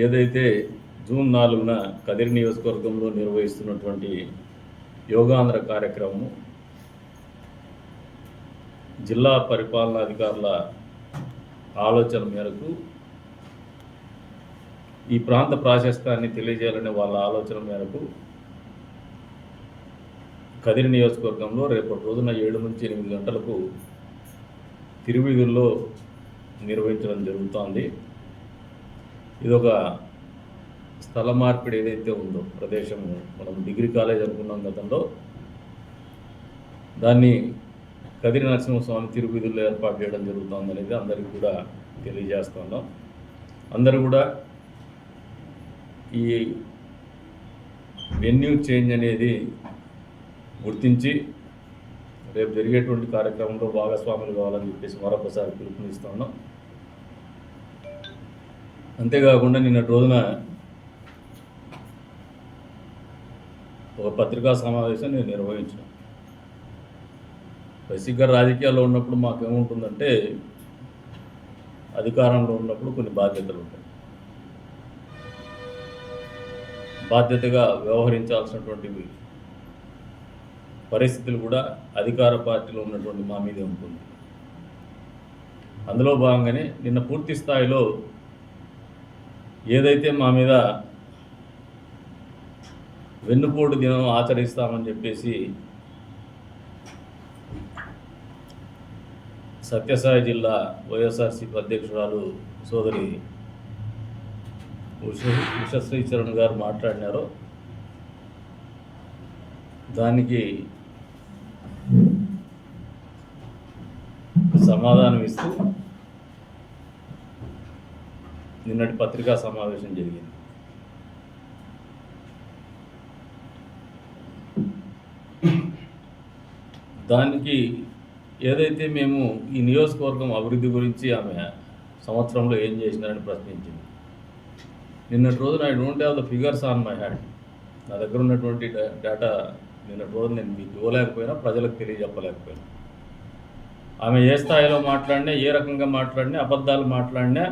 ఏదైతే జూన్ 4న కదిరి నియోజకవర్గంలో నిర్వహిస్తున్నటువంటి యోగాంధ్ర కార్యక్రమం జిల్లా పరిపాలనాధికారుల ఆలోచన మేరకు ఈ ప్రాంత ప్రాశస్త్యాన్ని తెలియజేయాలనే వాళ్ళ ఆలోచన మేరకు కదిరి నియోజకవర్గంలో రేపటి రోజున 7 నుంచి 8 గంటలకు తిరువీధుల్లో నిర్వహించడం జరుగుతోంది. ఇదొక స్థల మార్పిడి ఏదైతే ఉందో ప్రదేశం, మనం డిగ్రీ కాలేజ్ అనుకున్నాం గతంలో, దాన్ని కదిరి నరసింహస్వామి తిరువీధుల్లో ఏర్పాటు చేయడం జరుగుతుంది అనేది అందరికీ కూడా తెలియజేస్తున్నాం. అందరూ కూడా ఈ వెన్యూ చేంజ్ అనేది గుర్తించి రేపు జరిగేటువంటి కార్యక్రమంలో భాగస్వాములు కావాలని చెప్పేసి మరొకసారి పిలుపునిస్తున్నాం. అంతేకాకుండా నిన్నటి రోజున ఒక పత్రికా సమావేశం నేను నిర్వహించాను. బేసిక్గా రాజకీయాల్లో ఉన్నప్పుడు మాకేముంటుందంటే అధికారంలో ఉన్నప్పుడు కొన్ని బాధ్యతలు ఉంటాయి. బాధ్యతగా వ్యవహరించాల్సినటువంటి పరిస్థితులు కూడా అధికార పార్టీలో ఉన్నటువంటి మా మీదే ఉంటుంది. అందులో భాగంగానే నిన్న పూర్తి స్థాయిలో ఏదైతే మా మీద వెన్నుపోటు దినం ఆచరిస్తామని చెప్పేసి సత్యసాయి జిల్లా వైఎస్ఆర్సీపీ అధ్యక్షురాలు సోదరి ఉషశ్రీ చరణ్ గారు మాట్లాడినారో దానికి సమాధానం ఇస్తూ నిన్నటి పత్రికా సమావేశం జరిగింది. దానికి ఏదైతే మేము ఈ నియోజకవర్గం అభివృద్ధి గురించి ఆమె సంవత్సరంలో ఏం చేసినారని ప్రశ్నించింది. నిన్నటి రోజున I don't have the figures on my hand. నా దగ్గర ఉన్నటువంటి డేటా నిన్నటి రోజు నేను మీకు ఇవ్వలేకపోయినా, ప్రజలకు తెలియజెప్పలేకపోయినా. ఆమె ఏ స్థాయిలో మాట్లాడినా, ఏ రకంగా మాట్లాడినా, అబద్ధాలు మాట్లాడినా,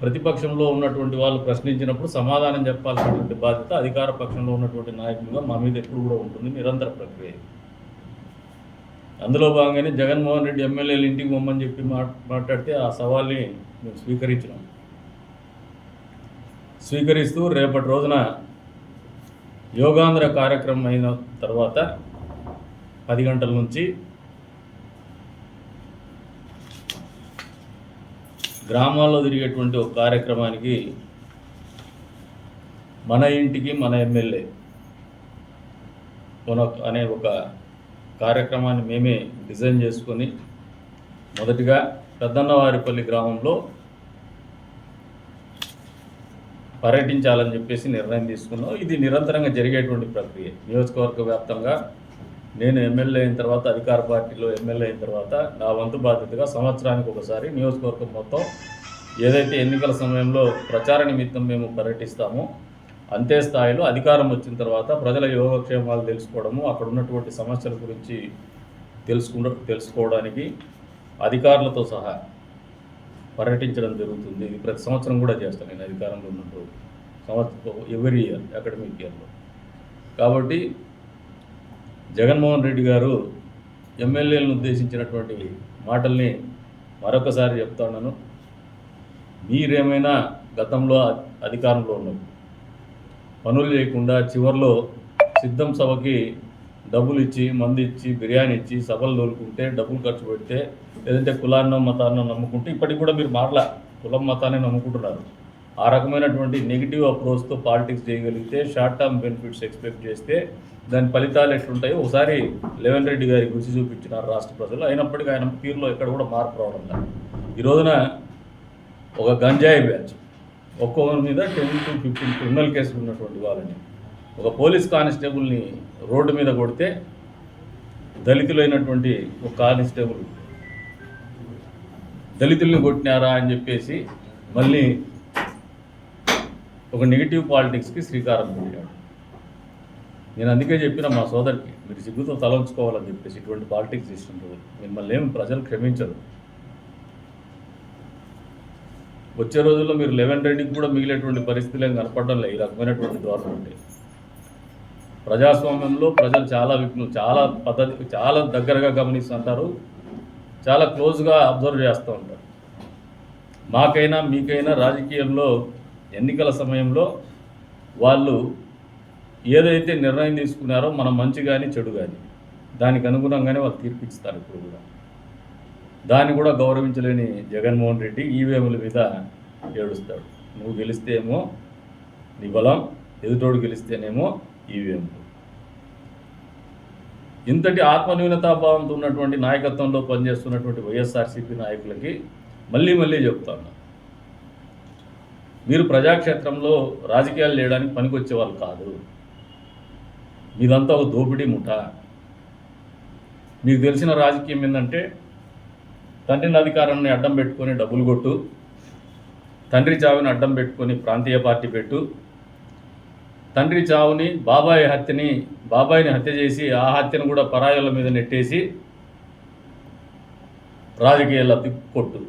ప్రతిపక్షంలో ఉన్నటువంటి వాళ్ళు ప్రశ్నించినప్పుడు సమాధానం చెప్పాల్సినటువంటి బాధ్యత అధికార పక్షంలో ఉన్నటువంటి నాయకులుగా మా మీద ఎప్పుడు కూడా ఉంటుంది. నిరంతర ప్రక్రియ. అందులో భాగంగానే జగన్మోహన్ రెడ్డి ఎమ్మెల్యేలు ఇంటికి పొమ్మని చెప్పి మాట్లాడితే ఆ సవాల్ని మేము స్వీకరిస్తూ రేపటి రోజున యోగాంధ్ర కార్యక్రమం అయిన తర్వాత 10 గంటల నుంచి గ్రామాల్లో తిరిగేటువంటి ఒక కార్యక్రమానికి మన ఇంటికి మన ఎమ్మెల్యే అనే ఒక కార్యక్రమాన్ని మేమే డిజైన్ చేసుకొని మొదటిగా పెద్దన్నవారిపల్లి గ్రామంలో పర్యటించాలని చెప్పేసి నిర్ణయం తీసుకున్నాం. ఇది నిరంతరంగా జరిగేటువంటి ప్రక్రియ. నియోజకవర్గ వ్యాప్తంగా నేను ఎమ్మెల్యే అయిన తర్వాత, అధికార పార్టీలో ఎమ్మెల్యే అయిన తర్వాత నా వంతు బాధ్యతగా సంవత్సరానికి ఒకసారి నియోజకవర్గం మొత్తం ఏదైతే ఎన్నికల సమయంలో ప్రచార నిమిత్తం మేము పర్యటిస్తామో అంతే స్థాయిలో అధికారం వచ్చిన తర్వాత ప్రజల యోగక్షేమాలు తెలుసుకోవడము, అక్కడ ఉన్నటువంటి సమస్యల గురించి తెలుసుకోవడానికి అధికారులతో సహా పర్యటించడం జరుగుతుంది. ఇది ప్రతి సంవత్సరం కూడా చేస్తాను నేను అధికారంలో ఉన్నప్పుడు, ఎవ్రీ ఇయర్ అకాడమిక్ ఇయర్లో. కాబట్టి జగన్మోహన్ రెడ్డి గారు ఎమ్మెల్యేలను ఉద్దేశించినటువంటి మాటల్ని మరొకసారి చెప్తాను. మీరేమైనా గతంలో అధికారంలో ఉన్నప్పుడు పనులు చేయకుండా చివరిలో సిద్ధం సభకి డబ్బులు ఇచ్చి, మందు ఇచ్చి, బిర్యానీ ఇచ్చి సభలు తోలుకుంటే, డబ్బులు ఖర్చు పెడితే, లేదంటే కులాన్నో మతాన్నో నమ్ముకుంటే, ఇప్పటికి కూడా మీరు మరలా కులం మతాన్ని నమ్ముకుంటున్నారు. ఆ రకమైనటువంటి నెగిటివ్ అప్రోచ్తో పాలిటిక్స్ చేయగలిగితే, షార్ట్ టర్మ్ బెనిఫిట్స్ ఎక్స్పెక్ట్ చేస్తే దాని ఫలితాలు ఎట్లుంటాయో ఒకసారి రేవంత్ రెడ్డి గారి రుచి చూపించినారు రాష్ట్ర ప్రజలు. అయినప్పటికీ ఆయన తీరులో ఎక్కడ కూడా మార్పు రావడం లేదు. ఈ రోజున ఒక గంజాయి బ్యాచ్ ఒక్కొక్కరి మీద 10 to 15 క్రిమినల్ కేసులు ఉన్నటువంటి వాళ్ళని, ఒక పోలీస్ కానిస్టేబుల్ని రోడ్డు మీద కొడితే దళితులైనటువంటి ఒక కానిస్టేబుల్ దళితుల్ని కొట్టినారా అని చెప్పేసి మళ్ళీ ఒక నెగిటివ్ పాలిటిక్స్కి శ్రీకారం చుట్టాడు. నేను అందుకే చెప్పిన మా సోదరికి, మీరు సిగ్గుతో తలంచుకోవాలని చెప్పేసి ఇటువంటి పాలిటిక్స్ ఇస్తుంటారు. మిమ్మల్ని ఏమి ప్రజలు క్షమించరు. వచ్చే రోజుల్లో మీరు 11 రెడ్డికి కూడా మిగిలేటువంటి పరిస్థితులు ఏం కనపడడం లేదు. ఈ రకమైనటువంటి ధోరణి ఉంటే ప్రజాస్వామ్యంలో ప్రజలు చాలా చాలా పద్ధతి చాలా దగ్గరగా గమనిస్తుంటారు, చాలా క్లోజ్గా అబ్జర్వ్ చేస్తూ ఉంటారు. మాకైనా మీకైనా రాజకీయంలో ఎన్నికల సమయంలో వాళ్ళు ఏదైతే నిర్ణయం తీసుకున్నారో మనం మంచి కానీ చెడు కానీ దానికి అనుగుణంగానే వాళ్ళు తీర్పిస్తారు. ఇప్పుడు కూడా దాన్ని కూడా గౌరవించలేని జగన్మోహన్ రెడ్డి ఈవీఎంల మీద ఏడుస్తాడు. నువ్వు గెలిస్తేమో నీ బలం, ఎదుటోడు గెలిస్తేనేమో ఈవీఎంలు. ఇంతటి ఆత్మన్యూనతాభావంతో ఉన్నటువంటి నాయకత్వంలో పనిచేస్తున్నటువంటి వైఎస్ఆర్సీపీ నాయకులకి మళ్ళీ మళ్ళీ చెప్తాను, మీరు ప్రజాక్షేత్రంలో రాజకీయాలు చేయడానికి పనికొచ్చే వాళ్ళు కాదు. మీదంతా ఒక దోపిడీ ముఠ. మీకు తెలిసిన రాజకీయం ఏంటంటే తండ్రిని అధికారాన్ని అడ్డం పెట్టుకొని డబ్బులు కొట్టు, తండ్రి చావుని అడ్డం పెట్టుకొని ప్రాంతీయ పార్టీ పెట్టు, తండ్రి చావుని బాబాయిని హత్య చేసి ఆ హత్యను కూడా పరాయాల మీద నెట్టేసి రాజకీయ లబ్ధి కొట్టు.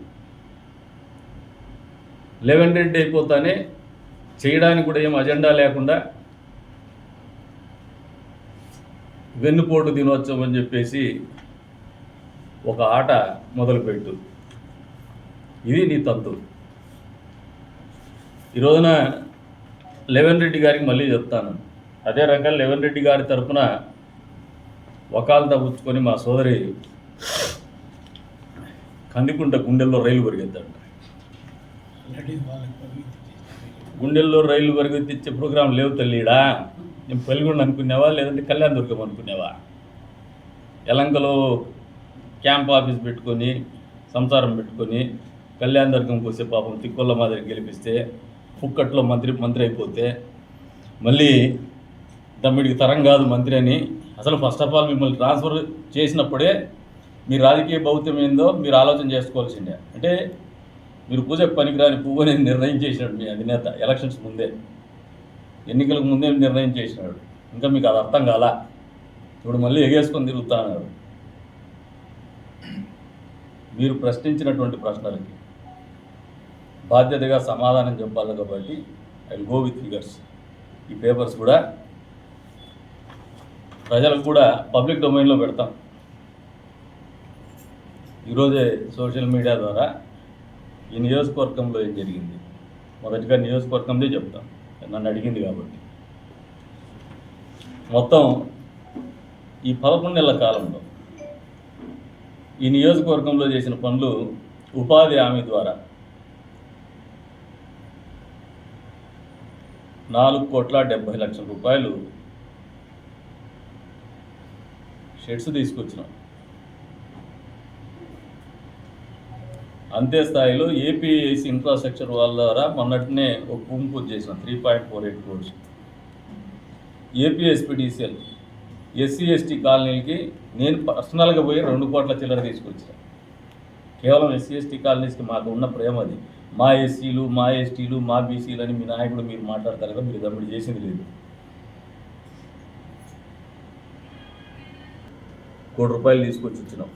11 రెడ్డి అయిపోతానే చేయడానికి కూడా ఏం అజెండా లేకుండా వెన్నుపోటు దినోత్సవం అని చెప్పేసి ఒక ఆట మొదలుపెట్టు. ఇది నీ తంతు. ఈ రోజున 11 రెడ్డి గారికి మళ్ళీ చెప్తాను, అదే రకంగా 11 రెడ్డి గారి తరఫున వకాల్తా పుచ్చుకొని మా సోదరి కందికుంట గుండెల్లో రైలు పరిగెత్తాడు. గుండెల్లో రైలు పరిగెత్తిచ్చే ప్రోగ్రాం లేవు తల్లిడా. నేను పల్లిగొండ అనుకునేవా, లేదంటే కళ్యాణ దుర్గం అనుకునేవా? యలంకలో క్యాంప్ ఆఫీస్ పెట్టుకొని సంసారం పెట్టుకొని కళ్యాణ దుర్గంకి వస్తే పాపం తిక్కొల్ల మాదిరి గెలిపిస్తే పుక్కట్లో మంత్రి అయిపోతే మళ్ళీ దమ్మిడికి తరం కాదు మంత్రి అని. అసలు ఫస్ట్ ఆఫ్ ఆల్ మిమ్మల్ని ట్రాన్స్ఫర్ చేసినప్పుడే మీ రాజకీయ భౌత్యం ఏందో మీరు ఆలోచన చేసుకోవాల్సిందే. అంటే మీరు పూజకు పనికిరాని పువ్వు అనేది నిర్ణయం చేసినాడు మీ అధినేత ఎలక్షన్స్ ముందే, ఎన్నికలకు ముందే నిర్ణయం చేసినాడు. ఇంకా మీకు అది అర్థం కాలా. ఇప్పుడు మళ్ళీ ఎగేసుకొని తిరుగుతా అన్నాడు. మీరు ప్రశ్నించినటువంటి ప్రశ్నలకి బాధ్యతగా సమాధానం చెప్పాలి కాబట్టి I will go with figures. ఈ పేపర్స్ కూడా ప్రజలకు కూడా పబ్లిక్ డొమైన్లో పెడతాం. ఈరోజే సోషల్ మీడియా ద్వారా ఈ నియోజకవర్గంలో ఏం జరిగింది మొదటిగా నియోజకవర్గందే చెప్తాం, నన్ను అడిగింది కాబట్టి. మొత్తం ఈ 11 నెలల కాలంలో ఈ నియోజకవర్గంలో చేసిన పనులు ఉపాధి హామీ ద్వారా 4,70,00,000 రూపాయలు షెడ్స్ తీసుకొచ్చినాం. అంతే స్థాయిలో ఏపీఐసి ఇన్ఫ్రాస్ట్రక్చర్ వాళ్ళ ద్వారా మొన్నటినే ఒక భూమి పూజ చేసిన 3.48 crores. ఏపీఎస్పీడీసీఎల్ ఎస్సీ ఎస్టీ కాలనీలకి నేను పర్సనల్గా పోయి 2 కోట్ల చిల్లర తీసుకొచ్చాను. కేవలం ఎస్సీ ఎస్టీ కాలనీస్కి మాకు ఉన్న ప్రేమ అది. మా ఎస్సీలు, మా ఎస్టీలు, మా బీసీలు అని మీ నాయకుడు మీరు మాట్లాడతారు కదా, మీరు దమ్మిడి చేసింది లేదు. 1 కోటి రూపాయలు తీసుకొచ్చి ఇచ్చినాం.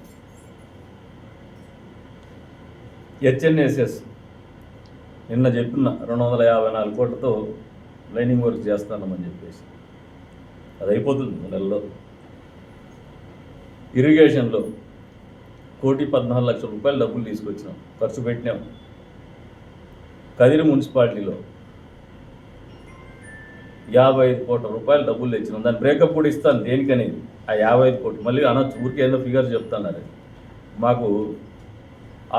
హెచ్ఎన్ఎస్ఎస్ నిన్న చెప్పిన 254 కోట్లతో లైనింగ్ వర్క్ చేస్తామని చెప్పేసి అది అయిపోతుంది నెలలో. ఇరిగేషన్లో 1,14,00,000 రూపాయలు డబ్బులు తీసుకొచ్చినాం, ఖర్చు పెట్టినాం. కదిరి మున్సిపాలిటీలో 55 కోట్ల రూపాయలు డబ్బులు తెచ్చినాం. దాని బ్రేకప్ కూడా ఇస్తాను దేనికనేది. ఆ 55 కోట్లు మళ్ళీ అనొచ్చు, ఊరికి ఏదో ఫిగర్ చెప్తున్నారు. మాకు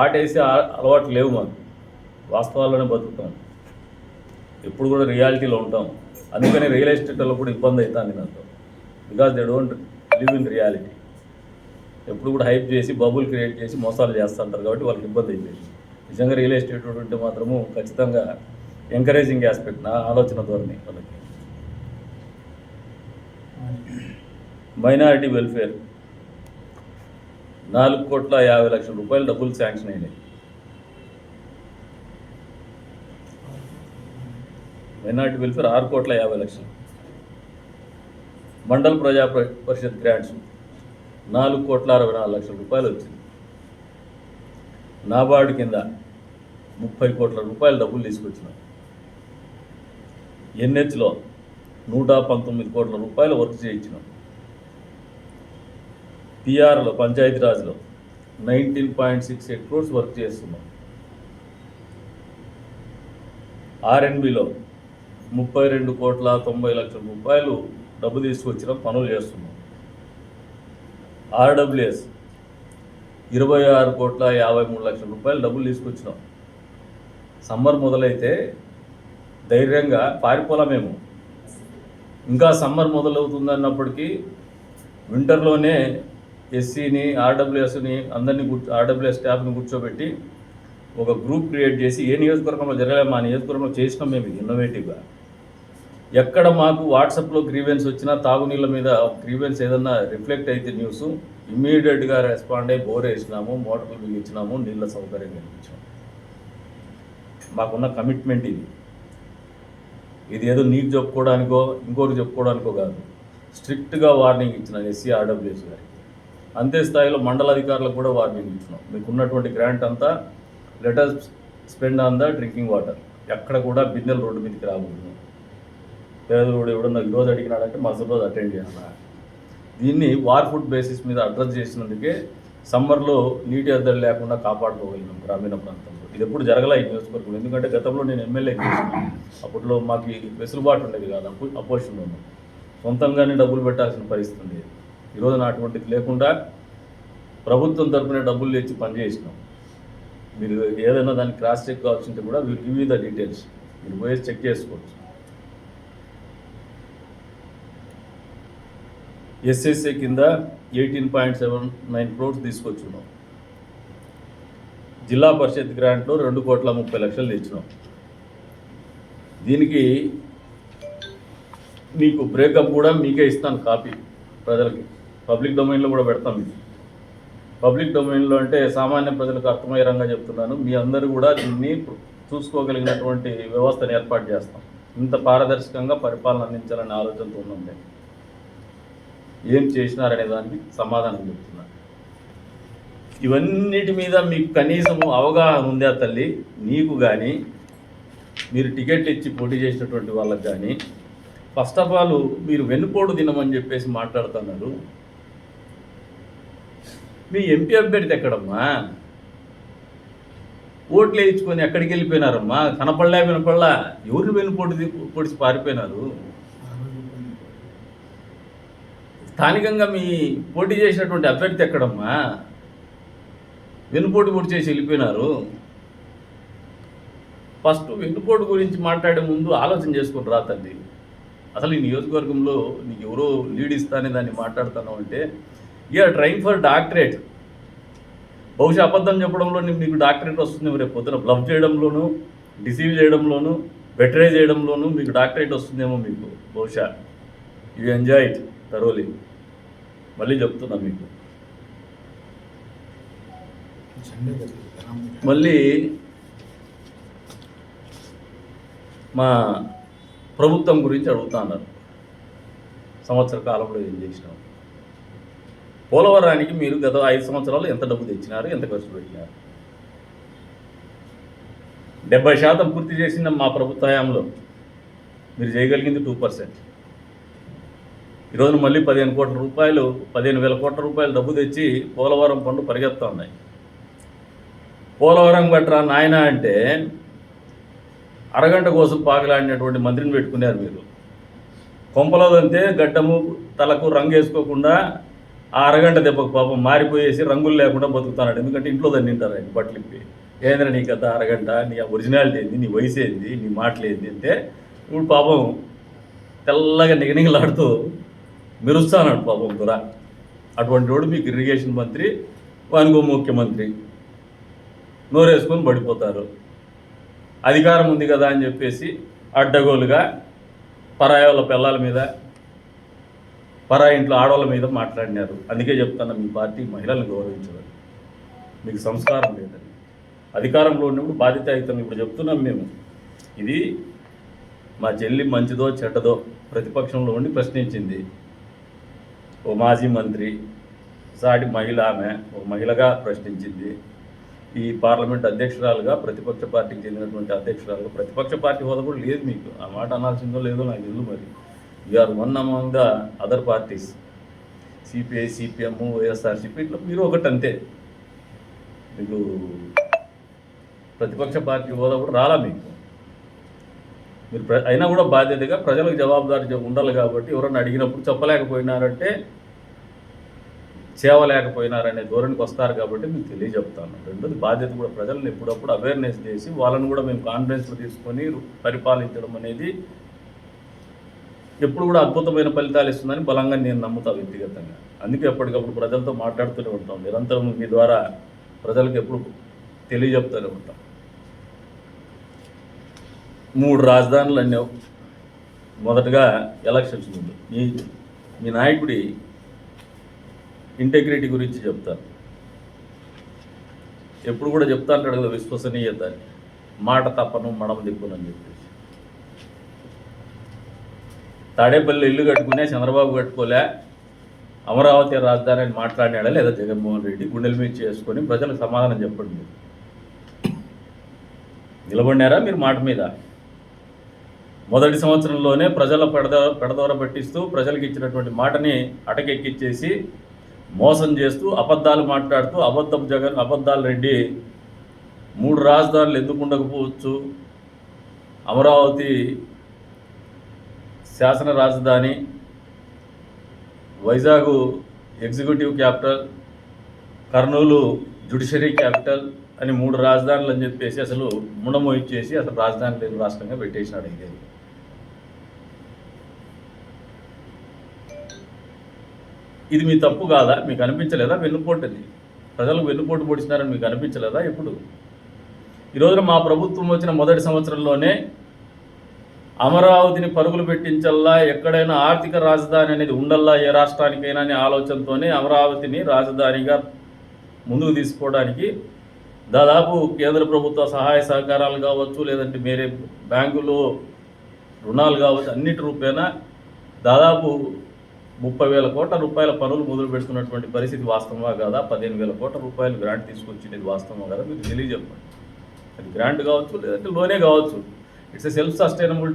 ఆటేసి అలవాటు లేవు, మాకు వాస్తవాల్లోనే బతుకుతాం, ఎప్పుడు కూడా రియాలిటీలో ఉంటాం. అందుకని రియల్ ఎస్టేట్లో కూడా ఇబ్బంది అవుతుంది నాతో, because they don't live in reality. ఎప్పుడు కూడా హైప్ చేసి బబుల్ క్రియేట్ చేసి మోసాలు చేస్తుంటారు కాబట్టి వాళ్ళకి ఇబ్బంది అయిపోయింది. నిజంగా రియల్ ఎస్టేట్ ఉంటే మాత్రము ఖచ్చితంగా ఎంకరేజింగ్ ఆస్పెక్ట్ నా ఆలోచన ధోరణి వాళ్ళకి. మైనారిటీ వెల్ఫేర్ 4,50,00,000 రూపాయలు డబ్బులు శాంక్షన్ అయినాయి. Minority welfare 6,50,00,000. మండల ప్రజా పరిషత్ గ్రాంట్స్ 4,64,00,000 రూపాయలు వచ్చింది. నాబార్డు కింద 30 కోట్ల రూపాయల డబ్బులు తీసుకొచ్చినాం. ఎన్హెచ్లో 119 కోట్ల రూపాయలు వర్క్ చేయించినాం. పిఆర్లో పంచాయతీరాజ్లో 19.68 crores వర్క్ చేస్తున్నాం. ఆర్ఎన్బిలో 32,90,00,000 రూపాయలు డబ్బు తీసుకొచ్చినాం, పనులు చేస్తున్నాం. ఆర్డబ్ల్యూఎస్ 26,53,00,000 రూపాయలు డబ్బులు తీసుకొచ్చినాం. సమ్మర్ మొదలైతే ధైర్యంగా పారిపోలా మేము. ఇంకా సమ్మర్ మొదలవుతుందన్నప్పటికీ వింటర్లోనే ఎస్సీని ఆర్డబ్ల్యూఎస్ని అందరినీ ఆర్డబ్ల్యూఎస్ స్టాఫ్ని కూర్చోబెట్టి ఒక గ్రూప్ క్రియేట్ చేసి ఏ నియోజకవర్గంలో జరగలేదు మా నియోజకవర్గంలో చేసినాం మేము ఇన్నోవేటివ్గా. ఎక్కడ మాకు వాట్సాప్లో గ్రీవెన్స్ వచ్చినా తాగునీళ్ళ మీద గ్రీవెన్స్ ఏదన్నా రిఫ్లెక్ట్ అయితే న్యూస్ ఇమ్మీడియట్గా రెస్పాండ్ అయ్యి బోర్ వేసినాము, మోటార్లు బిగించినాము, నీళ్ళ సౌకర్యం కల్పించాము. మాకున్న కమిట్మెంట్ ఇది ఏదో నీకు చెప్పుకోవడానికో ఇంకోరికి చెప్పుకోవడానికో కాదు. స్ట్రిక్ట్గా వార్నింగ్ ఇచ్చిన ఎస్సీ ఆర్డబ్ల్యూఎస్ గారికి. అంతే స్థాయిలో మండల అధికారులకు కూడా వార్నింగ్ ఇచ్చినాం. మీకు ఉన్నటువంటి గ్రాంట్ అంతా letter spend on the drinking water. ఎక్కడ కూడా బిందెలు రోడ్డు మీదకి రాకూడదు. పేదరోడు ఎవడన్నా ఈరోజు అడిగినాడంటే మరుసటి రోజు అటెండ్ చేయాలి. దీన్ని వార్ ఫుడ్ బేసిస్ మీద అడ్రస్ చేసినందుకే సమ్మర్లో నీటి ఎద్దడి లేకుండా కాపాడుకోగలిగినాం గ్రామీణ ప్రాంతంలో. ఇది ఎప్పుడు జరగలే ఈ నియోజకవర్గం. ఎందుకంటే గతంలో నేను ఎమ్మెల్యే చేసినాను. అప్పట్లో మాకు వెసులుబాటు ఉండేది కాదు, అపోజిషన్లో ఉన్నాం. సొంతంగానే డబ్బులు పెట్టాల్సిన పరిస్థితి ఉండేది. ఈరోజు అటువంటిది లేకుండా ప్రభుత్వం తరపున డబ్బులు తెచ్చి పనిచేసినాం. మీరు ఏదైనా దాన్ని క్రాస్ చెక్ కావాల్సింటే కూడా వీరు గివ్ యూ ద డీటెయిల్స్, మీరు పోయి చెక్ చేసుకోవచ్చు. ఎస్ఎస్ఏ కింద 18.79 crores తీసుకొచ్చున్నాం. జిల్లా పరిషత్ గ్రాంట్లో 2,30,00,000 తెచ్చినాం. దీనికి మీకు బ్రేకప్ కూడా మీకే ఇస్తాను, కాపీ ప్రజలకి పబ్లిక్ డొమైన్లో కూడా పెడతాం. ఇది పబ్లిక్ డొమైన్లో అంటే సామాన్య ప్రజలకు అర్థమయ్యే రంగా చెప్తున్నాను. మీ అందరూ కూడా దీన్ని చూసుకోగలిగినటువంటి వ్యవస్థను ఏర్పాటు చేస్తాం. ఇంత పారదర్శకంగా పరిపాలన అందించాలనే ఆలోచనతో ఉన్నాం. మేము ఏం చేసినారనే దానికి సమాధానం చెప్తున్నాను. ఇవన్నిటి మీద మీకు కనీసము అవగాహన ఉందా తల్లి? నీకు కానీ మీరు టికెట్లు ఇచ్చి పోటీ చేసినటువంటి వాళ్ళకి కానీ ఫస్ట్ ఆఫ్ ఆల్ మీరు వెన్నుపోటు తినమని చెప్పేసి మాట్లాడుతున్నారు. మీ ఎంపీ అభ్యర్థి ఎక్కడమ్మా? ఓట్లు వేయించుకొని ఎక్కడికి వెళ్ళిపోయినారమ్మా? వినపడలా. ఎవరిని వెన్నుపోటు పొడిచి పారిపోయినారు? స్థానికంగా మీ పోటీ చేసినటువంటి అభ్యర్థి ఎక్కడమ్మా? వెన్నుపోటు పొడి చేసి వెళ్ళిపోయినారు. ఫస్ట్ వెన్నుపోటు గురించి మాట్లాడే ముందు ఆలోచన చేసుకుని రా తల్లి. అసలు ఈ నియోజకవర్గంలో నీకు ఎవరో లీడ్ ఇస్తానే దాన్ని మాట్లాడుతున్నావు అంటే యూఆర్ ట్రైంగ్ ఫర్ డాక్టరేట్. బహుశా అబద్ధం చెప్పడంలో మీకు డాక్టరేట్ వస్తుంది. రేపు పొద్దున బ్లఫ్ చేయడంలోనూ, డిసీవ్ చేయడంలోనూ, బెటరే చేయడంలోనూ మీకు డాక్టరేట్ వస్తుందేమో మీకు. బహుశా యూ ఎంజాయ్ ఇట్ థరోలీ. మళ్ళీ చెప్తున్నా మీకు. మళ్ళీ మా ప్రభుత్వం గురించి అడుగుతా ఉన్నారు. సంవత్సర కాలంలో ఏం చేసినాం? పోలవరానికి మీరు గత 5 సంవత్సరాలు ఎంత డబ్బు తెచ్చినారు, ఎంత ఖర్చు పెట్టినారు? 70% పూర్తి చేసిన మా ప్రభుత్వ హయాంలో. మీరు చేయగలిగింది 2%. ఈరోజు మళ్ళీ 15,000 కోట్ల రూపాయలు డబ్బు తెచ్చి పోలవరం పనులు పరిగెత్తా ఉన్నాయి. పోలవరం గట్రా నాయన అంటే అరగంట కోసం పాగలాడినటువంటి మంత్రిని పెట్టుకున్నారు మీరు. కొంపలదంతే గడ్డము తలకు రంగు వేసుకోకుండా ఆ అరగంట దెబ్బకు పాపం మారిపోయేసి రంగులు లేకుండా బతుకుతున్నాడు. ఎందుకంటే ఇంట్లో దాన్ని తింటారు ఆయన బట్టలు ఇప్పి. ఏంద్ర నీ కథ అరగంట, నీ ఒరిజినాలిటీ ఏంది, నీ వయసు ఏంది, నీ మాటలు ఏంది అంటే ఇప్పుడు పాపం తెల్లగా నిగనిగలాడుతూ మెరుస్తాడు పాపం దొర. అటువంటి వాడు మీకు ఇరిగేషన్ మంత్రి, వానికో ముఖ్యమంత్రి. నోరేసుకొని పడిపోతారు. అధికారం ఉంది కదా అని చెప్పేసి అడ్డగోలుగా పరాయి వాళ్ళ పిల్లల మీద, పరాయి ఇంట్లో ఆడవాళ్ళ మీద మాట్లాడినారు. అందుకే చెప్తాను, మీ పార్టీ మహిళలను గౌరవించదు, మీకు సంస్కారం లేదని. అధికారంలో ఉన్నప్పుడు బాధ్యతాయుతం. ఇప్పుడు చెప్తున్నాం మేము, ఇది మా చెల్లి మంచిదో చెడ్డదో ప్రతిపక్షంలో ఉండి ప్రశ్నించింది. ఓ మాజీ మంత్రి, సాటి మహిళ, ఆమె ఒక మహిళగా ప్రశ్నించింది. ఈ పార్లమెంట్ అధ్యక్షురాలుగా, ప్రతిపక్ష పార్టీకి చెందినటువంటి అధ్యక్షురాలుగా, ప్రతిపక్ష పార్టీ హోదా కూడా లేదు మీకు. ఆ మాట అనాల్సిందో లేదో నాకు తెలియదు. మరి you are one among the other parties, CPI, CPM, YSRCP, ఇట్లా మీరు ఒకటి అంతే. మీకు ప్రతిపక్ష పార్టీ హోదా కూడా రాలా మీకు. మీరు అయినా కూడా బాధ్యతగా ప్రజలకు జవాబుదారీ ఉండాలి. కాబట్టి ఎవరన్నా అడిగినప్పుడు చెప్పలేకపోయినారంటే సేవ లేకపోయినారనే ధోరణికి వస్తారు. కాబట్టి మీకు తెలియజెప్తాను. రెండోది, బాధ్యత కూడా ప్రజలను ఎప్పుడప్పుడు అవేర్నెస్ చేసి వాళ్ళను కూడా మేము కాన్ఫిడెన్స్లో తీసుకొని పరిపాలించడం అనేది ఎప్పుడు కూడా అద్భుతమైన ఫలితాలు ఇస్తుందని బలంగా నేను నమ్ముతాను వ్యక్తిగతంగా. అందుకే ఎప్పటికప్పుడు ప్రజలతో మాట్లాడుతూనే ఉంటాం. నిరంతరం మీ ద్వారా ప్రజలకు ఎప్పుడు తెలియజెప్తూనే ఉంటాం. 3 రాజధానులు అన్నావు. మొదటగా ఎలక్షన్స్ ముందు మీ నాయకుడి ఇంటెగ్రిటీ గురించి చెప్తాను. ఎప్పుడు కూడా చెప్తా అంటాడు కదా, విశ్వసనీయత అని. మాట తప్పను, మడమ దిప్పును అని చెప్పేసి. తాడేపల్లి ఇల్లు కట్టుకునే చంద్రబాబు కట్టుకోలే, అమరావతి రాజధాని అని మాట్లాడినాడా లేదా జగన్మోహన్ రెడ్డి? గుండెల మీద చేసుకొని ప్రజలకు సమాధానం చెప్పండి. మీరు నిలబడినారా మీరు మాట మీద? మొదటి సంవత్సరంలోనే ప్రజల పెడదోర పట్టిస్తూ ప్రజలకు ఇచ్చినటువంటి మాటని అటకెక్కిచ్చేసి మోసం చేస్తూ అబద్ధాలు మాట్లాడుతూ అబద్ధాలు రెడ్డి 3 రాజధానులు ఎందుకు ఉండకపోవచ్చు, అమరావతి శాసన రాజధాని, Vizag executive capital, Kurnool judiciary capital అని 3 రాజధానులు అని చెప్పేసి అసలు ముండమోయిచ్చేసి అసలు రాజధాని లేని రాష్ట్రంగా పెట్టేసినాడు. ఇది ఇది మీ తప్పు కాదా? మీకు అనిపించలేదా? వెన్నుపోటుది ప్రజలకు వెన్నుపోటు పొడిచినారని మీకు అనిపించలేదా? ఎప్పుడు ఈ రోజున మా ప్రభుత్వం వచ్చిన మొదటి సంవత్సరంలోనే అమరావతిని పరుగులు పెట్టించల్లా, ఎక్కడైనా ఆర్థిక రాజధాని అనేది ఉండల్లా ఏ రాష్ట్రానికైనా అనే ఆలోచనతోనే అమరావతిని రాజధానిగా ముందుకు తీసుకోవడానికి దాదాపు కేంద్ర ప్రభుత్వ సహాయ సహకారాలు కావచ్చు, లేదంటే వేరే బ్యాంకులు రుణాలు కావచ్చు, అన్నిటి రూపేణా దాదాపు 30,000 కోట్ల రూపాయల పనులు మొదలు పెడుతున్నటువంటి పరిస్థితి వాస్తవమా కాదా? 15,000 కోట్ల రూపాయలు గ్రాంట్ తీసుకొచ్చేది వాస్తవమా కాదా? మీకు తెలియజెప్పండి. అది గ్రాంట్ కావచ్చు, లేదంటే లోనే కావచ్చు. It's a self sustainable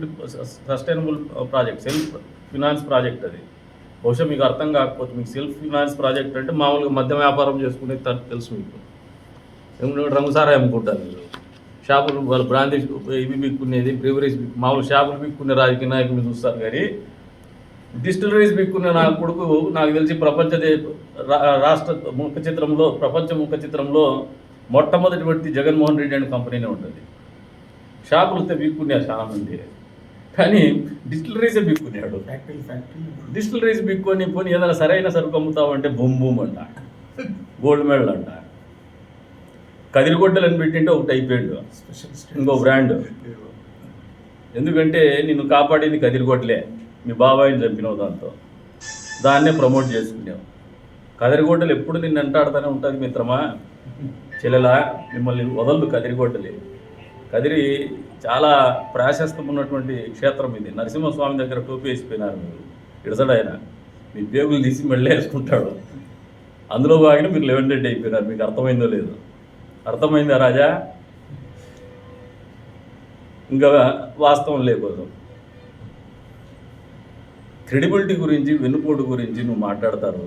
project, self finance project. అది బహుశా మీకు అర్థం కాకపోతే, మీకు సెల్ఫ్ ఫినాన్స్ ప్రాజెక్ట్ అంటే మామూలుగా మద్యం వ్యాపారం చేసుకునేది తెలుసు మీకు. రంగుసారా అమ్ముకుంటారు మీరు. షాపులు వాళ్ళు బ్రాంతి ఇవి బిక్కునేది, బ్రివరీస్ మామూలు షాపులు బిక్కునే రాజకీయ నాయకులు చూస్తారు. కానీ డిస్టిలరీస్ బిక్కున్న నా కొడుకు నాకు తెలిసి ప్రపంచ ముఖ చిత్రంలో మొట్టమొదటి వ్యక్తి జగన్మోహన్ రెడ్డి అనే కంపెనీనే ఉంటుంది. షాపులతో బిక్కున్నారు చాలా మంది, కానీ డిస్టిలరీసే బిక్కున్నాడు. డిస్టిలరీస్ బిక్కొని పోనీ ఏదైనా సరైన సరుకు అమ్ముతావంటే బూమ్ బూమ్ అంట, గోల్డ్ మెడల్ అంట. కదిరిగొడ్డలని పెట్టింటే ఒకటి అయిపోయాడు, ఇంకో బ్రాండ్. ఎందుకంటే నిన్ను కాపాడింది కదిరిగొడ్డలే, మీ బాబాయిని చంపినావు, దాన్నే ప్రమోట్ చేసుకున్నావు. కదిరిగొడ్డలు ఎప్పుడు నిన్ను అంటాడుతూనే ఉంటుంది మిత్రమా, చెల్లెలా, మిమ్మల్ని వదలదు కదిరిగొడ్డలి. కదిరి చాలా ప్రాశస్తం ఉన్నటువంటి క్షేత్రం ఇది. నరసింహస్వామి దగ్గర టోపీ వేసిపోయినారు మీరు, ఇడసడైన మీ పేగులు తీసి మళ్ళీ వేసుకుంటాడు. అందులో బాగిన మీరు 11 రెడ్డి అయిపోయినారు. మీకు అర్థమైందో లేదు? అర్థమైందా రాజా? ఇంకా వాస్తవం లేకపోతే క్రెడిబిలిటీ గురించి, వెన్నుపోటు గురించి నువ్వు మాట్లాడతారు.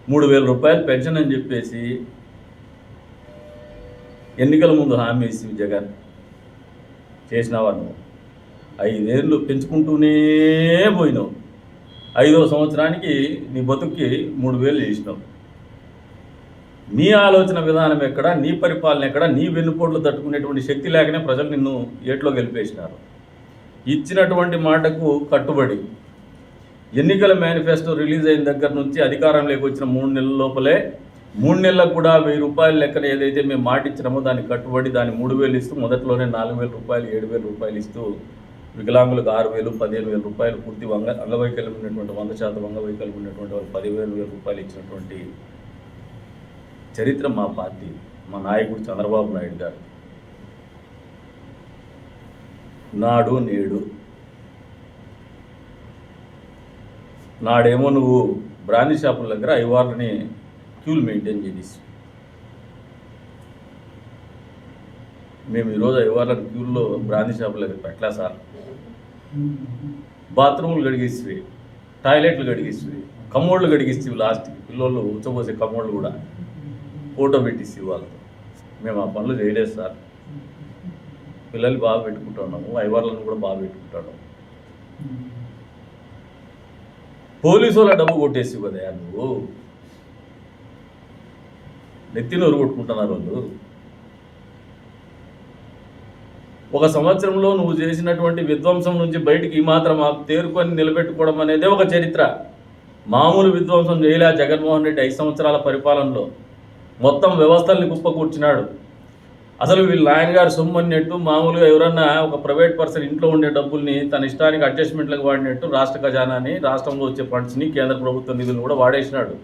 3,000 రూపాయలు పెన్షన్ అని చెప్పేసి ఎన్నికల ముందు హామీ ఇచ్చి జగన్ చేసినావా? నువ్వు 5 ఏళ్ళు పెంచుకుంటూనే పోయినావు. 5వ సంవత్సరానికి నీ బతుక్కి 3,000 చేసినావు. నీ ఆలోచన విధానం ఎక్కడ, నీ పరిపాలన ఎక్కడ? నీ వెన్నుపోట్లు తట్టుకునేటువంటి శక్తి లేకనే ప్రజలు నిన్ను ఏట్లో గెలిపేసినారు. ఇచ్చినటువంటి మాటకు కట్టుబడి ఎన్నికల మేనిఫెస్టో రిలీజ్ అయిన దగ్గర నుంచి అధికారంలోకి వచ్చిన 3 నెలల లోపలే 3 నెలలకు కూడా 1,000 రూపాయల లెక్కన ఏదైతే మేము మాట ఇచ్చినామో దానికి కట్టుబడి దాన్ని 3,000 ఇస్తూ, మొదట్లోనే 4,000 రూపాయలు, 7,000 రూపాయలు ఇస్తూ, వికలాంగులకు 6,000, 15,000 రూపాయలు, పూర్తి అంగవైకల్యం ఉన్నటువంటి 100% అంగవైకల్యం ఉన్నటువంటి వాళ్ళు 10,000 రూపాయలు ఇచ్చినటువంటి చరిత్ర మా పార్టీ, మా నాయకుడు చంద్రబాబు నాయుడు గారు. నాడు నేడు నాడేమో నువ్వు బ్రాందీ షాపుల దగ్గర 5 వారాలని క్యూలు మెయింటైన్ చేసి మేము ఈరోజు ఇవాళ క్యూల్లో బ్రాందీ షాపులు పెట్టలే సార్. బాత్రూములు గడిగిస్తే, టాయిలెట్లు గడిగిస్తే, కమోడ్లు గడిగిస్తే, లాస్ట్కి పిల్లలు ఉచ్చబోసే కమోడ్లు కూడా ఫోటో పెట్టిస్తే వాళ్ళతో. మేము ఆ పనులు చేయలేదు సార్. పిల్లలు బాగా పెట్టుకుంటున్నాము, ఐవర్లను కూడా బాగా పెట్టుకుంటున్నాము. పోలీసు వాళ్ళ డబ్బు కొట్టేసి కదా నువ్వు, నెత్తినోరు కొట్టుకుంటున్నారు వాళ్ళు. ఒక సంవత్సరంలో నువ్వు చేసినటువంటి విధ్వంసం నుంచి బయటికి ఈ మాత్రం తేరుకొని నిలబెట్టుకోవడం అనేది ఒక చరిత్ర. మామూలు విధ్వంసం చేయలే జగన్మోహన్ రెడ్డి 5 సంవత్సరాల పరిపాలనలో. మొత్తం వ్యవస్థల్ని కుప్పకూర్చినాడు. అసలు వీళ్ళు నాయన గారు సొమ్ము అన్నట్టు మామూలుగా ఎవరన్నా ఒక ప్రైవేట్ పర్సన్ ఇంట్లో ఉండే డబ్బుల్ని తన ఇష్టానికి అడ్జస్ట్మెంట్లకు వాడినట్టు రాష్ట్ర ఖజానాని, రాష్ట్రంలో వచ్చే ఫండ్స్ని, కేంద్ర ప్రభుత్వ నిధులను కూడా వాడేసినాడు.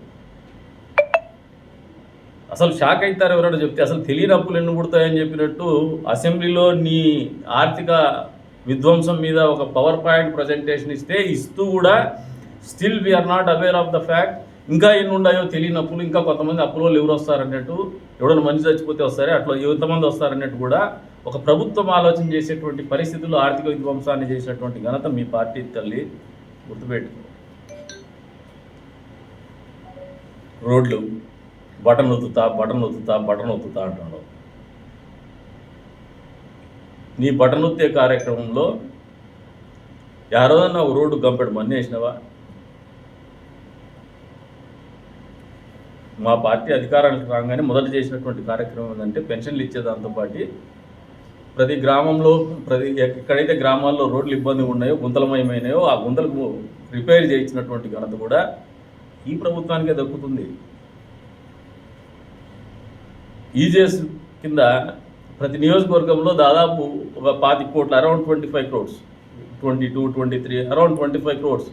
అసలు షాక్ అవుతారు ఎవరైనా చెప్తే. అసలు తెలియని అప్పులు ఎన్ని పుడతాయని చెప్పినట్టు అసెంబ్లీలో నీ ఆర్థిక విధ్వంసం మీద ఒక పవర్ పాయింట్ ప్రజెంటేషన్ ఇస్తూ కూడా still we are not aware of the fact. ఇంకా ఎన్ని ఉన్నాయో తెలియని అప్పులు, ఇంకా కొంతమంది అప్పుల వాళ్ళు ఎవరు వస్తారన్నట్టు, ఎవరైనా మనిషి చచ్చిపోతే వస్తారే అట్లా ఎంతమంది వస్తారన్నట్టు కూడా ఒక ప్రభుత్వం ఆలోచన చేసేటువంటి పరిస్థితుల్లో ఆర్థిక విధ్వంసాన్ని చేసినటువంటి ఘనత మీ పార్టీ తల్లి. గుర్తుపెట్టుకో. రోడ్లు బటన్ ఒత్తుతా అంటున్నాడు. నీ బటన్ ఒత్తే కార్యక్రమంలో ఎవరోదన్నా ఒక రోడ్డు గంపెడు మన్ని వేసినావా? మా పార్టీ అధికారానికి రాగానే మొదట చేసినటువంటి కార్యక్రమం ఏంటంటే పెన్షన్లు ఇచ్చేదాంతోపాటు ప్రతి గ్రామంలో ఎక్కడైతే గ్రామాల్లో రోడ్లు ఇబ్బంది ఉన్నాయో, గుంతలమయమైనాయో ఆ గుంతలకు రిపేర్ చేయించినటువంటి ఘనత కూడా ఈ ప్రభుత్వానికే దక్కుతుంది. ఈజీఎస్ కింద ప్రతి నియోజకవర్గంలో దాదాపు ఒక 25 కోట్లు, around 25 crores, 22, 23, around 25 crores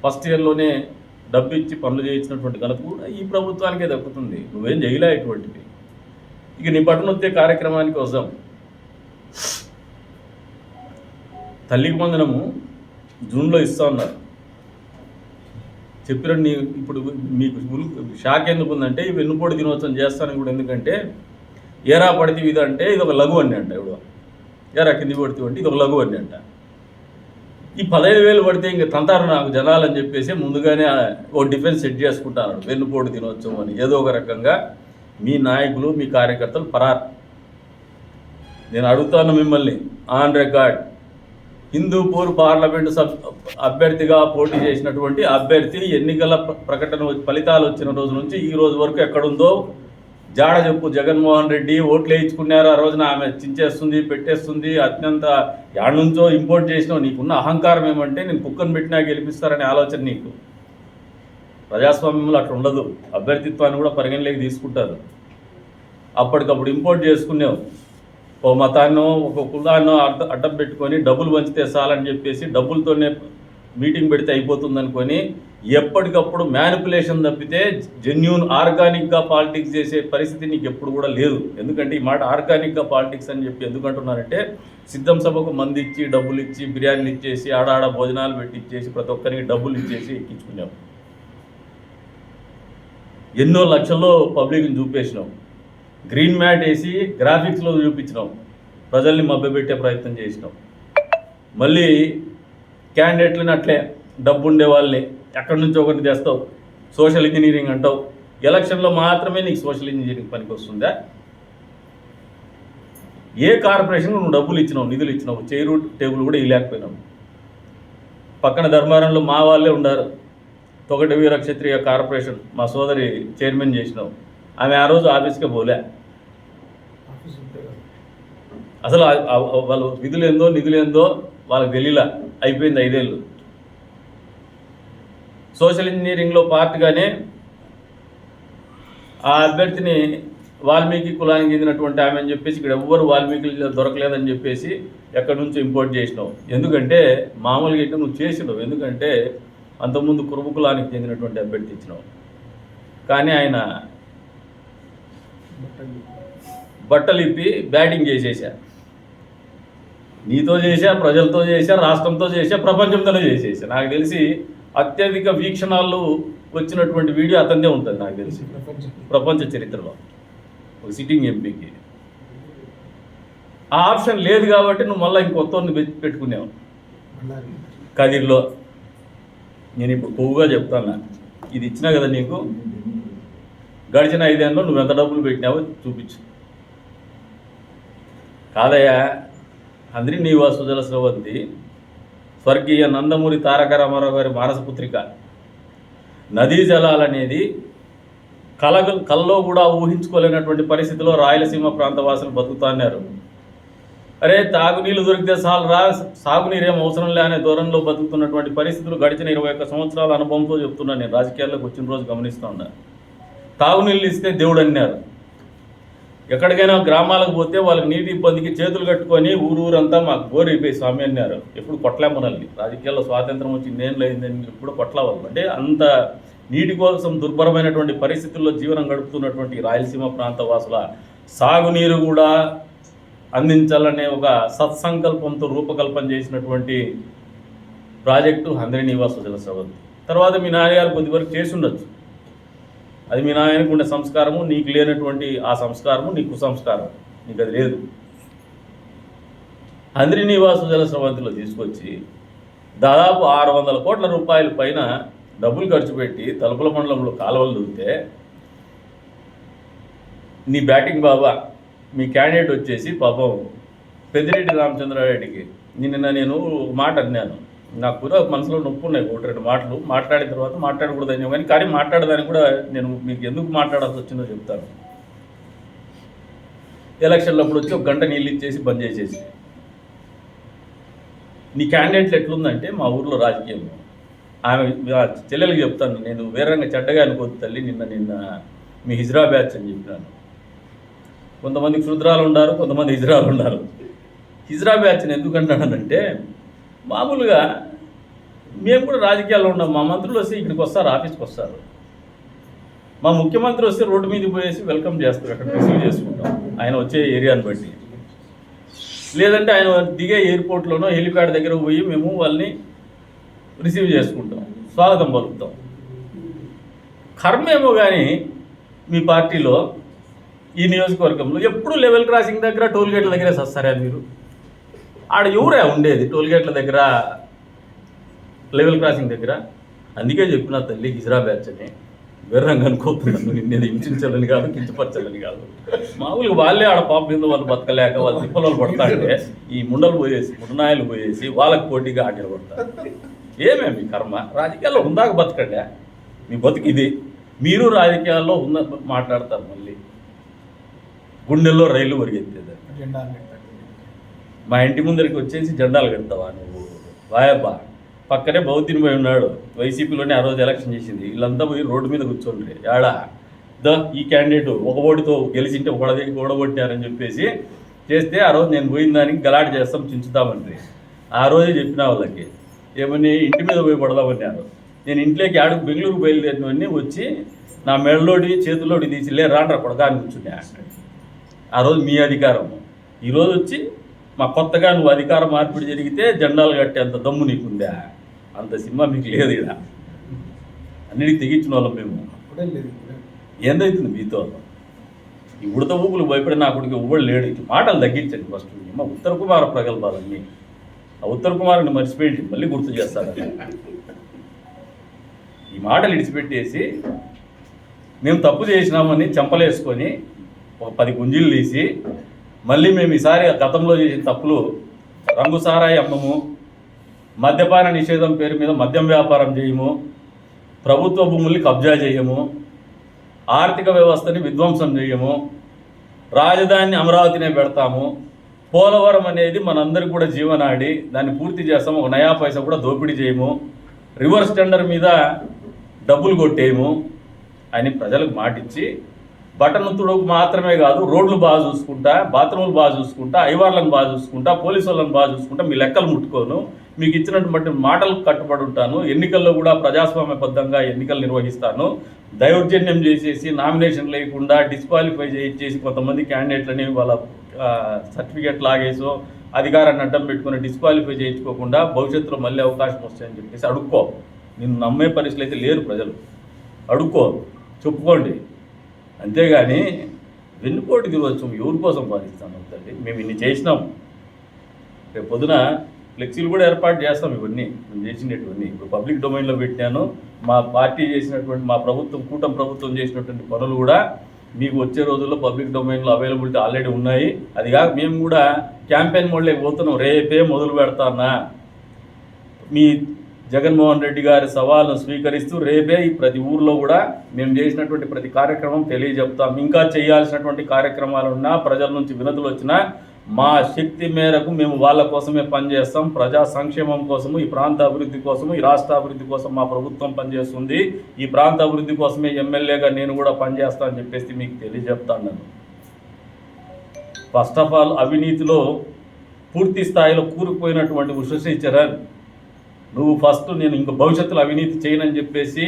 first ఇయర్లోనే డబ్బు ఇచ్చి పనులు చేయించినటువంటి ఘనత కూడా ఈ ప్రభుత్వానికే దక్కుతుంది. నువ్వేం చేయలే ఇటువంటివి. ఇక నీ బటన్ వచ్చే కార్యక్రమానికి వద్దాం. తల్లికి వందనము జూన్లో ఇస్తా ఉన్నారు చెప్పిన. నీ ఇప్పుడు మీకు షాక్ ఎందుకు ఉందంటే ఈ వెన్నుపోటు దినోత్సవం చేస్తాను కూడా. ఎందుకంటే ఏరా పడితే ఇది అంటే ఇది ఒక లఘు అండి అంట. ఇప్పుడు ఏరా కింది పడితే అంటే ఇది ఒక లఘు అండి అంట. ఈ 15,000 పడితే ఇంక తంతారు నాకు జనాలని చెప్పేసి ముందుగానే ఓ డిఫెన్స్ సెట్ చేసుకుంటాను. వెన్నుపోటు దినోత్సవం అని ఏదో ఒక రకంగా మీ నాయకులు, మీ కార్యకర్తలు పరారు. నేను అడుగుతాను మిమ్మల్ని ఆన్ రికార్డ్, హిందూపూర్ పార్లమెంటు అభ్యర్థిగా పోటీ చేసినటువంటి అభ్యర్థి ఎన్నికల ప్రకటన ఫలితాలు వచ్చిన రోజు నుంచి ఈ రోజు వరకు ఎక్కడుందో జాడ చెప్పు. జగన్మోహన్ రెడ్డి ఓట్లు వేయించుకున్నారు, ఆ రోజున ఆమె చించేస్తుంది, పెట్టేస్తుంది, అత్యంత యాడ్ నుంచో ఇంపోర్ట్ చేసినావు. నీకున్న అహంకారం ఏమంటే నేను కుక్కను పెట్టినా గెలిపిస్తారనే ఆలోచన నీకు. ప్రజాస్వామ్యంలో అట్లా ఉండదు. అభ్యర్థిత్వాన్ని కూడా పరిగణలోకి తీసుకుంటారు. అప్పటికప్పుడు ఇంపోర్ట్ చేసుకునేవు. ఓ మతాన్నో ఒక కులాన్నో అడ్డం పెట్టుకొని డబ్బులు పంచితే చాలని చెప్పేసి డబ్బులతోనే మీటింగ్ పెడితే అయిపోతుంది అనుకొని ఎప్పటికప్పుడు మ్యానిపులేషన్ తప్పితే జెన్యూన్ ఆర్గానిక్గా పాలిటిక్స్ చేసే పరిస్థితి నీకు ఎప్పుడు కూడా లేదు. ఎందుకంటే ఈ మాట ఆర్గానిక్గా పాలిటిక్స్ అని చెప్పి ఎందుకంటున్నారంటే సిద్ధం సభకు మంది ఇచ్చి, డబ్బులు ఇచ్చి, బిర్యానీలు ఇచ్చేసి, ఆడాడ భోజనాలు పెట్టి ఇచ్చేసి, ప్రతి ఒక్కరికి డబ్బులు ఇచ్చేసి ఎక్కించుకున్నాం. ఎన్నో లక్షల్లో పబ్లిక్ని చూపేసినాం. గ్రీన్ మ్యాట్ వేసి గ్రాఫిక్స్లో చూపించినాం. ప్రజల్ని మభ్యపెట్టే ప్రయత్నం చేసినాం. మళ్ళీ క్యాండిడేట్లని అట్లే డబ్బు ఉండే వాళ్ళని ఎక్కడి నుంచో ఒకటి తెస్తావు. సోషల్ ఇంజనీరింగ్ అంటావు. ఎలక్షన్లో మాత్రమే నీకు సోషల్ ఇంజనీరింగ్ పనికి వస్తుందా? ఏ కార్పొరేషన్కు నువ్వు డబ్బులు ఇచ్చినావు, నిధులు ఇచ్చినావు, చైరు టేబుల్ కూడా ఇవ్వలేకపోయినావు. పక్కన ధర్మారంలో మా వాళ్ళే ఉన్నారు. తొగటి వీర క్షత్రియ కార్పొరేషన్ మా సోదరి చైర్మన్ చేసినావు. ఆమె ఆ రోజు ఆఫీస్కే పోలే. అసలు వాళ్ళు విధులేందో నిధులేందో వాళ్ళకి తెలియలా. అయిపోయింది 5 ఏళ్ళు. సోషల్ ఇంజనీరింగ్లో పార్ట్గానే ఆ అభ్యర్థిని వాల్మీకి కులానికి చెందినటువంటి ఆమె అని చెప్పేసి ఇక్కడ ఎవ్వరు వాల్మీకి దొరకలేదని చెప్పేసి ఎక్కడి నుంచో ఇంపోర్ట్ చేసినావు. ఎందుకంటే మామూలుగా అయితే నువ్వు చేసినావు. ఎందుకంటే అంతకుముందు కురుబు కులానికి చెందినటువంటి అభ్యర్థి ఇచ్చినావు. కానీ ఆయన బట్టలు ఇప్పి బ్యాటింగ్ చేసేసా. నీతో చేసా, ప్రజలతో చేసా, రాష్ట్రంతో చేసా, ప్రపంచంతోనే చేసేసా. నాకు తెలిసి అత్యధిక వీక్షణాలు వచ్చినటువంటి వీడియో అతనిదే ఉంటుంది నాకు తెలిసి ప్రపంచ చరిత్రలో ఒక సిట్టింగ్ ఎంపీకి. ఆ ఆప్షన్ లేదు కాబట్టి నువ్వు మళ్ళీ ఇంకొత్తని పెట్టుకునేవు కదిర్లో. నేను ఇప్పుడు కొవ్వుగా చెప్తాను, ఇది ఇచ్చినా కదా నీకు, గడిచిన 5 ఏళ్ళలో నువ్వు ఎంత డబ్బులు పెట్టినావో చూపించు. కాదయ్యా, హంద్రి నీవాసు సుజల స్రవంతి స్వర్గీయ నందమూరి తారక రామారావు గారి మానసపుత్రిక. నదీ జలాలనేది కలలో కూడా ఊహించుకోలేనటువంటి పరిస్థితిలో రాయలసీమ ప్రాంత వాసులు బతుకుతున్నారు. అరే తాగునీళ్ళు దొరికితే చాలరా, సాగునీరు ఏం అవసరం లే అనే దూరంలో బతుకుతున్నటువంటి పరిస్థితులు గడిచిన 21 సంవత్సరాల అనుభవంతో చెప్తున్నాను. నేను రాజకీయాల్లోకి వచ్చిన రోజు గమనిస్తూ ఉన్నా. తాగునీళ్ళు ఇస్తే దేవుడు అన్నారు. ఎక్కడికైనా గ్రామాలకు పోతే వాళ్ళకి నీటి ఇబ్బందికి చేతులు కట్టుకొని ఊరంతా మాకు బోర్ అయిపోయి స్వామి అన్నారు. ఎప్పుడు కొట్లే మనల్ని, రాజకీయాల్లో స్వాతంత్రం వచ్చి నేను లేదని ఎప్పుడు కొట్టలేవాళ్ళు. అంటే అంత నీటి కోసం దుర్భరమైనటువంటి పరిస్థితుల్లో జీవనం గడుపుతున్నటువంటి రాయలసీమ ప్రాంత వాసుల సాగునీరు కూడా అందించాలనే ఒక సత్సంకల్పంతో రూపకల్పన చేసినటువంటి ప్రాజెక్టు హంద్రి నీవాసు సుజల స్రవంతి. తర్వాత మీ నాన్నగారు కొద్ది వరకు చేసి ఉండొచ్చు. అది మీ నాయనకు ఉండే సంస్కారము, నీకు లేనటువంటి ఆ సంస్కారము నీ కుసంస్కారం, నీకు అది లేదు. హంద్రి నీవాసు సుజల స్రవంతిలో తీసుకొచ్చి దాదాపు 600 కోట్ల రూపాయల పైన డబ్బులు ఖర్చు పెట్టి తలుపుల మండలంలో కాలువలు దూరితే నీ బ్యాటింగ్ బాబా మీ క్యాండిడేట్ వచ్చేసి పాపం పెద్దిరెడ్డి రామచంద్రారెడ్డికి నిన్న నేను మాట అన్నాను. నాకు కూడా మనసులో నొప్పి ఉన్నాయి 1-2 మాటలు మాట్లాడిన తర్వాత మాట్లాడకూడదని, కానీ మాట్లాడదానికి కూడా నేను మీకు ఎందుకు మాట్లాడాల్సి వచ్చిందో చెప్తాను. ఎలక్షన్లో అప్పుడు వచ్చి 1 గంట నీళ్ళు ఇచ్చేసి బంద్ చేసేసి, నీ క్యాండిడేట్లు ఎట్లుందంటే మా ఊర్లో రాజకీయం, ఆమె చెల్లెలకి చెప్తాను, నేను వేరంగా చెడ్డగా అనుకోద్దు తల్లి, నిన్న మీ హిజ్రా బ్యాచ్ అని చెప్పినాను. కొంతమంది క్షుద్రాలు ఉన్నారు, కొంతమంది హిజ్రాలు ఉన్నారు. హిజ్రా బ్యాచ్ని ఎందుకంటానంటే మామూలుగా మేము కూడా రాజకీయాల్లో ఉన్నాం. మా మంత్రులు వస్తే ఇక్కడికి వస్తారు, ఆఫీస్కి వస్తారు. మా ముఖ్యమంత్రి వస్తే రోడ్డు మీదకి పోయేసి వెల్కమ్ చేస్తారు, అక్కడ రిసీవ్ చేసుకుంటాం ఆయన వచ్చే ఏరియాని బట్టి. లేదంటే ఆయన దిగే ఎయిర్పోర్ట్లోనో హెలిప్యాడ్ దగ్గర పోయి మేము వాళ్ళని రిసీవ్ చేసుకుంటాం, స్వాగతం పలుకుతాం. కర్మేమో కానీ మీ పార్టీలో ఈ నియోజకవర్గంలో ఎప్పుడు లెవెల్ క్రాసింగ్ దగ్గర టోల్గేట్ల దగ్గరే వస్తారా మీరు? ఆడ ఎవరే ఉండేది టోల్గేట్ల దగ్గర, లెవెల్ క్రాసింగ్ దగ్గర? అందుకే చెప్పిన తల్లి హిజ్రా బ్యాచ్ అని వెర్రంగా అనుకోతున్నాను. నిన్నేది హింసించాలని కాదు, కించపరచాలని కాదు. మామూలుగా వాళ్ళే ఆడ పాప మీద వాళ్ళు బతకలేక వాళ్ళు తిప్పలు పడతాంటే ఈ ముండలు పోయేసి ముడనాయలు పోయేసి వాళ్ళకి పోటీగా ఆటలు పడతారు. ఏమేమి కర్మ? రాజకీయాల్లో ఉందాక బతకండి, మీ బతుకు ఇది. మీరు రాజకీయాల్లో మాట్లాడతారు, మళ్ళీ గుండెల్లో రైలు పరిగెత్తేది. మా ఇంటి ముందరికి వచ్చేసి జెండాలు కడతావా నువ్వు? వాయబ్బా, పక్కనే బౌద్ధిని పోయి ఉన్నాడు, వైసీపీలోనే ఆ రోజు ఎలక్షన్ చేసింది. వీళ్ళంతా పోయి రోడ్డు మీద కూర్చోండి, ఏడా ఈ క్యాండిడేట్ ఒక ఓటుతో గెలిచింటే ఓడగొట్టారని చెప్పేసి చేస్తే ఆ రోజు నేను పోయిన దానికి గలాట్ చేస్తాం, చించుతామంటే ఆ రోజే చెప్పిన వాళ్ళకి ఏమని ఇంటి మీద పోయి పడదామన్నారు. నేను ఇంట్లోకి ఆడుకు బెంగళూరు బయలుదేరినవన్నీ వచ్చి నా మెడలోడి చేతుల్లోడి తీసి రాండ్రా కొడకాని కూర్చున్నా. ఆ రోజు మీ అధికారం. ఈరోజు వచ్చి మా కొత్తగా నువ్వు అధికార మార్పిడి జరిగితే జెండాలు కట్టే అంత దమ్ము నీకుందా? అంత సినిమా మీకు లేదు. ఇక్కడ అన్నిటికి తెగించిన వాళ్ళం మేము. ఏందవుతుంది మీతో? ఈ ఉడత ఊపులు భయపడి నా కొడుకు ఉవ్వడు లేడు. మాటలు తగ్గించండి ఫస్ట్. మా ఉత్తర కుమార ప్రగల్భాలన్నీ ఆ ఉత్తర కుమారుని మర్చిపోయి మళ్ళీ గుర్తు చేస్తారు. ఈ మాటలు ఇడిచిపెట్టేసి మేము తప్పు చేసినామని చెంపలేసుకొని ఒక 10 గుంజీలు తీసి మళ్ళీ మేము ఈసారి గతంలో చేసిన తప్పులు రంగు సారాయి అమ్మము, మద్యపాన నిషేధం పేరు మీద మద్యం వ్యాపారం చేయము, ప్రభుత్వ భూముల్ని కబ్జా చేయము, ఆర్థిక వ్యవస్థని విధ్వంసం చేయము, రాజధానిని అమరావతినే పెడతాము, పోలవరం అనేది మనందరికీ కూడా జీవనాడి, దాన్ని పూర్తి చేస్తాము, ఒక నయా పైసా కూడా దోపిడీ చేయము, రివర్స్ టెండర్ మీద డబ్బులు కొట్టేయము అని ప్రజలకు మాటిచ్చి బటన్ తుడుకు మాత్రమే కాదు, రోడ్లు బాగా చూసుకుంటా, బాత్రూములు బాగా చూసుకుంటా, ఐవార్లను బాగా చూసుకుంటా, పోలీసు వాళ్ళని బాగా చూసుకుంటా, మీ లెక్కలు ముట్టుకోను, మీకు ఇచ్చినటువంటి మాటలకు కట్టుబడి ఉంటాను, ఎన్నికల్లో కూడా ప్రజాస్వామ్యబద్ధంగా ఎన్నికలు నిర్వహిస్తాను, దౌర్జన్యం చేసేసి నామినేషన్ లేకుండా డిస్క్వాలిఫై చేసి కొంతమంది క్యాండిడేట్లని వాళ్ళ సర్టిఫికేట్ లాగేసో అధికారాన్ని అడ్డం పెట్టుకుని డిస్క్వాలిఫై చేయించుకోకుండా భవిష్యత్తులో మళ్ళీ అవకాశం వస్తాయని చెప్పేసి అడుక్కో. నిన్ను నమ్మే పరిస్థితులు అయితే లేరు ప్రజలు. అడుక్కో, చెప్పుకోండి. అంతేగాని వెన్నుపోటు దినోత్సవం ఎవరి కోసం పాటిస్తాను తల్లి? మేము ఇన్ని చేసినాం. రేపు పొద్దున ఫ్లెక్సీలు కూడా ఏర్పాటు చేస్తాం. ఇవన్నీ మేము చేసినటువంటి ఇప్పుడు పబ్లిక్ డొమైన్లో పెట్టాను. మా పార్టీ చేసినటువంటి, మా ప్రభుత్వం, కూటమి ప్రభుత్వం చేసినటువంటి పనులు కూడా మీకు వచ్చే రోజుల్లో పబ్లిక్ డొమైన్లో అవైలబిలిటీ ఆల్రెడీ ఉన్నాయి. అది కాక మేము కూడా క్యాంపెయిన్ మోడ్లోకి పోతున్నాం. రేపే మొదలు పెడతానా మీ జగన్మోహన్ రెడ్డి గారి సవాల్ను స్వీకరిస్తూ రేపే ప్రతి ఊర్లో కూడా మేము చేసినటువంటి ప్రతి కార్యక్రమం తెలియజెప్తాం. ఇంకా చేయాల్సినటువంటి కార్యక్రమాలు ఉన్నా, ప్రజల నుంచి వినతులు వచ్చినా మా శక్తి మేరకు మేము వాళ్ళ కోసమే పనిచేస్తాం. ప్రజా సంక్షేమం కోసము, ఈ ప్రాంత అభివృద్ధి కోసము, ఈ రాష్ట్ర అభివృద్ధి కోసం మా ప్రభుత్వం పనిచేస్తుంది. ఈ ప్రాంత అభివృద్ధి కోసమే ఎమ్మెల్యేగా నేను కూడా పనిచేస్తాను అని చెప్పేసి మీకు తెలియజెప్తాను. ఫస్ట్ ఆఫ్ ఆల్ అవినీతిలో పూర్తి స్థాయిలో కూరుకుపోయినటువంటి ఉషశ్రీ చరణ్, నువ్వు ఫస్ట్ నేను ఇంక భవిష్యత్తులో అవినీతి చేయనని చెప్పేసి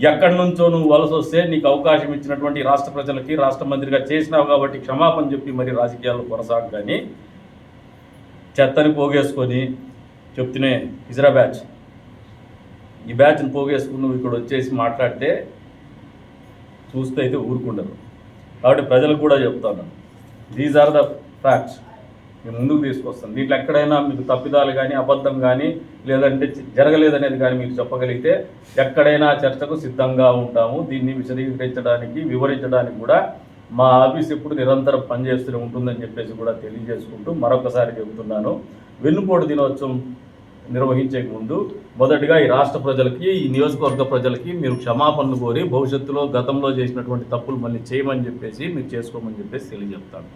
ఎక్కడి నుంచో నువ్వు వలస వస్తే నీకు అవకాశం ఇచ్చినటువంటి రాష్ట్ర ప్రజలకి రాష్ట్ర మంత్రిగా చేసినావు కాబట్టి క్షమాపణ చెప్పి మరి రాజకీయాల్లో కొనసాగు. కానీ చెత్తని పోగేసుకొని చెప్తూనే ఇజ్రా బ్యాచ్, ఈ బ్యాచ్ని పోగేసుకుని నువ్వు ఇక్కడ వచ్చేసి మాట్లాడితే చూస్తే అయితే ఊరుకుండరు. కాబట్టి ప్రజలకు కూడా చెప్తాను, దీస్ ఆర్ ద ఫ్యాక్ట్స్. మేము ముందుకు తీసుకొస్తాం. దీంట్లో ఎక్కడైనా మీకు తప్పిదాలు కానీ, అబద్ధం కానీ, లేదంటే జరగలేదనేది కానీ మీరు చెప్పగలిగితే ఎక్కడైనా చర్చకు సిద్ధంగా ఉంటాము. దీన్ని విశదీకరించడానికి, వివరించడానికి కూడా మా ఆఫీస్ ఎప్పుడు నిరంతరం పనిచేస్తూనే ఉంటుందని చెప్పేసి కూడా తెలియజేసుకుంటూ మరొకసారి చెబుతున్నాను, వెన్నుపోటు దినోత్సవం నిర్వహించే ముందు మొదటిగా ఈ రాష్ట్ర ప్రజలకి, ఈ నియోజకవర్గ ప్రజలకి మీరు క్షమాపణలు కోరి భవిష్యత్తులో గతంలో చేసినటువంటి తప్పులు మళ్ళీ చేయమని చెప్పేసి మీరు చేసుకోమని చెప్పేసి తెలియజెప్తాను.